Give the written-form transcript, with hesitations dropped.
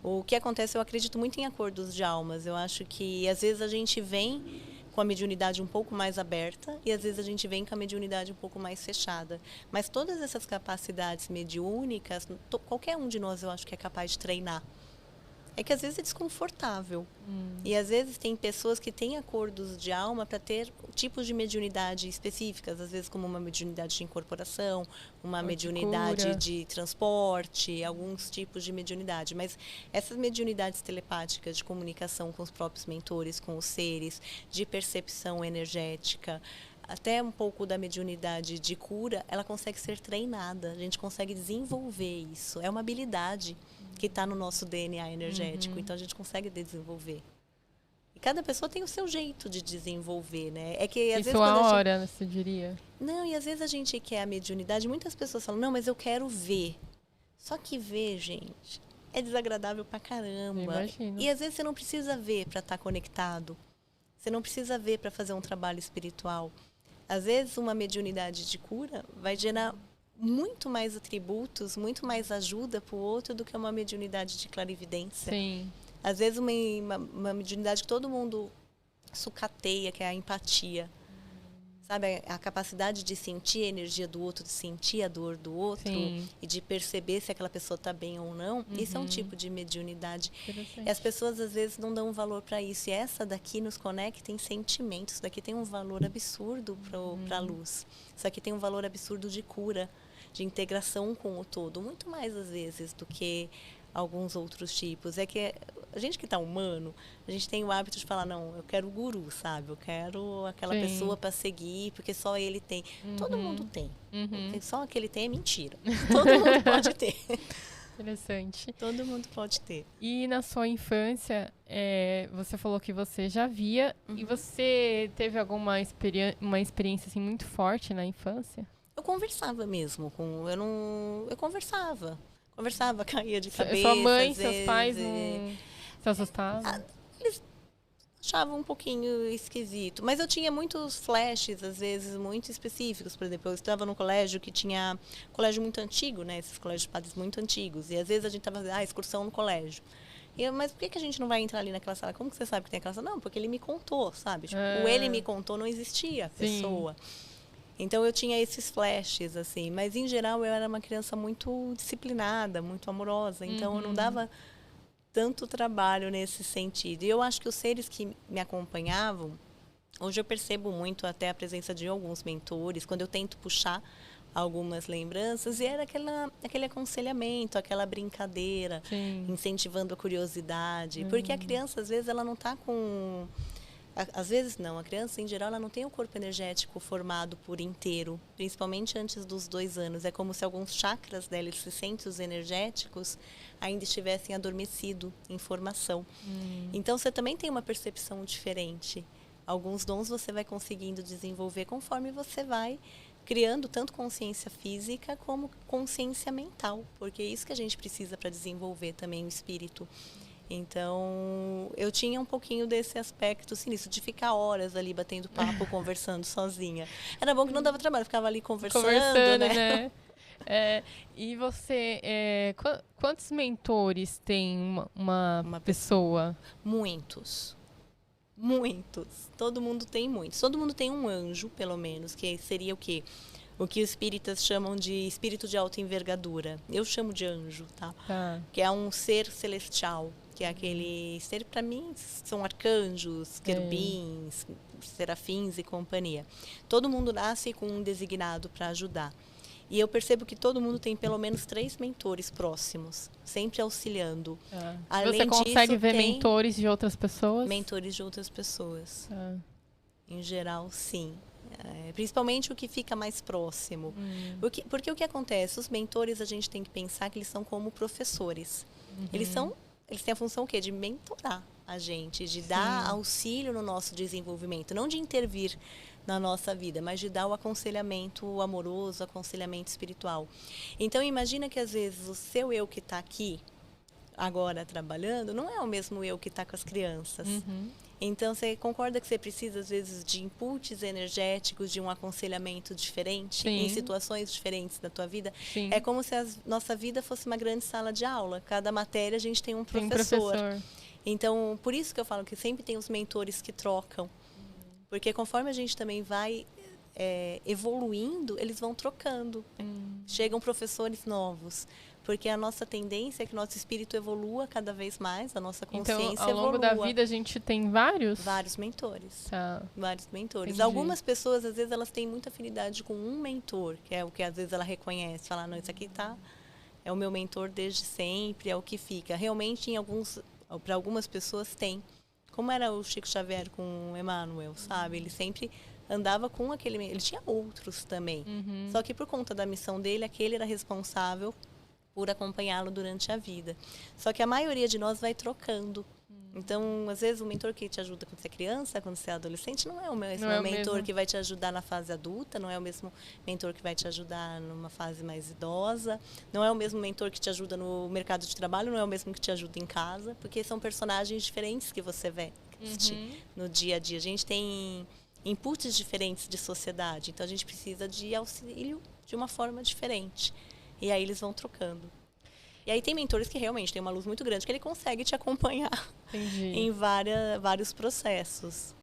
O que acontece, eu acredito muito em acordos de almas. Eu acho que às vezes a gente vem com a mediunidade um pouco mais aberta e às vezes a gente vem com a mediunidade um pouco mais fechada. Mas todas essas capacidades mediúnicas, qualquer um de nós eu acho que é capaz de treinar. É que às vezes é desconfortável. E às vezes tem pessoas que têm acordos de alma para ter tipos de mediunidade específicas, às vezes como uma mediunidade de incorporação, uma mediunidade de transporte, alguns tipos de mediunidade. Mas essas mediunidades telepáticas de comunicação com os próprios mentores, com os seres, de percepção energética, até um pouco da mediunidade de cura, ela consegue ser treinada. A gente consegue desenvolver isso. É uma habilidade que está no nosso DNA energético, então a gente consegue desenvolver. E cada pessoa tem o seu jeito de desenvolver, né? É que às vezes quando a hora, você diria? Não, e às vezes a gente quer a mediunidade, muitas pessoas falam, não, mas eu quero ver. Só que ver, gente, é desagradável pra caramba. Imagino. E às vezes você não precisa ver para estar conectado. Você não precisa ver para fazer um trabalho espiritual. Às vezes uma mediunidade de cura vai gerar muito mais atributos, muito mais ajuda para o outro do que uma mediunidade de clarividência. Sim. Às vezes uma mediunidade que todo mundo sucateia, que é a empatia. Sabe, a capacidade de sentir a energia do outro, de sentir a dor do outro. Sim. E de perceber se aquela pessoa está bem ou não. Isso é um tipo de mediunidade. E as pessoas às vezes não dão valor para isso. E essa daqui nos conecta em sentimentos. Isso daqui tem um valor absurdo para a luz. Isso aqui tem um valor absurdo de cura, de integração com o todo, muito mais às vezes do que alguns outros tipos. É que a gente que está humano, a gente tem o hábito de falar, não, eu quero o guru, sabe? Eu quero aquela pessoa para seguir, porque só ele tem. Todo mundo tem. Porque só aquele tem é mentira. Todo mundo pode ter. Interessante. Todo mundo pode ter. E na sua infância, você falou que você já via, e você teve alguma uma experiência assim, muito forte na infância? Eu conversava mesmo com... Eu conversava. Conversava, caía de cabeça. Sua mãe, seus pais não se assustavam? Eles achavam um pouquinho esquisito. Mas eu tinha muitos flashes, às vezes, muito específicos. Por exemplo, eu estava num colégio que tinha... colégio muito antigo, né? Esses colégios de padres muito antigos. E às vezes a gente estava fazendo excursão no colégio. E eu, mas por que a gente não vai entrar ali naquela sala? Como que você sabe que tem aquela sala? Não, porque ele me contou, sabe? Tipo, o ele me contou, não existia a pessoa. Então eu tinha esses flashes, assim. Mas em geral eu era uma criança muito disciplinada, muito amorosa. Então eu não dava tanto trabalho nesse sentido. E eu acho que os seres que me acompanhavam, hoje eu percebo muito até a presença de alguns mentores, quando eu tento puxar algumas lembranças, e era aquele aconselhamento, aquela brincadeira, incentivando a curiosidade. Porque a criança, às vezes, ela não está com... Às vezes não, a criança em geral ela não tem o corpo energético formado por inteiro, principalmente antes dos 2 anos. É como se alguns chakras dela, esses centros energéticos, ainda estivessem adormecidos em formação. Então você também tem uma percepção diferente. Alguns dons você vai conseguindo desenvolver conforme você vai criando tanto consciência física como consciência mental, porque é isso que a gente precisa para desenvolver também o espírito. Então, eu tinha um pouquinho desse aspecto sinistro, de ficar horas ali batendo papo, conversando sozinha. Era bom que não dava trabalho, eu ficava ali conversando, né? E você, quantos mentores tem uma pessoa? Muitos. Todo mundo tem muitos. Todo mundo tem um anjo, pelo menos, que seria o quê? O que os espíritas chamam de espírito de alta envergadura. Eu chamo de anjo, tá? Que é um ser celestial. Que é aquele ser, para mim, são arcanjos, querubins, serafins e companhia. Todo mundo nasce com um designado para ajudar. E eu percebo que todo mundo tem pelo menos 3 mentores próximos, sempre auxiliando. Além Você consegue ver mentores de outras pessoas? Mentores de outras pessoas. Em geral, sim. Principalmente o que fica mais próximo. Porque o que acontece? Os mentores, a gente tem que pensar que eles são como professores. Eles têm a função o quê? De mentorar a gente, de dar auxílio no nosso desenvolvimento, não de intervir na nossa vida, mas de dar o aconselhamento amoroso, aconselhamento espiritual. Então, imagina que às vezes o seu eu que está aqui, agora trabalhando, não é o mesmo eu que está com as crianças. Então, você concorda que você precisa, às vezes, de inputs energéticos, de um aconselhamento diferente, Sim. em situações diferentes da tua vida? Sim. É como se a nossa vida fosse uma grande sala de aula. Cada matéria a gente tem um Tem um professor. professor. Então, por isso que eu falo que sempre tem os mentores que trocam. Porque conforme a gente também vai evoluindo, eles vão trocando. Chegam professores novos. Porque a nossa tendência é que nosso espírito evolua cada vez mais, a nossa consciência então, ao longo da vida, a gente tem vários? Vários mentores. Tá. Vários mentores. Entendi. Algumas pessoas, às vezes, elas têm muita afinidade com um mentor, que é o que, às vezes, ela reconhece. Fala, não, isso aqui é o meu mentor desde sempre, é o que fica. Realmente, para algumas pessoas, tem. Como era o Chico Xavier com o Emmanuel, sabe? Ele sempre andava com aquele... Ele tinha outros também. Só que, por conta da missão dele, aquele era responsável por acompanhá-lo durante a vida. Só que a maioria de nós vai trocando. Então, às vezes, o mentor que te ajuda quando você é criança, quando você é adolescente, não é o mesmo mentor que vai te ajudar na fase adulta, não é o mesmo mentor que vai te ajudar numa fase mais idosa, não é o mesmo mentor que te ajuda no mercado de trabalho, não é o mesmo que te ajuda em casa, porque são personagens diferentes que você vê no dia a dia. A gente tem inputs diferentes de sociedade, então a gente precisa de auxílio de uma forma diferente. E aí eles vão trocando. E aí tem mentores que realmente têm uma luz muito grande, que ele consegue te acompanhar em vários processos.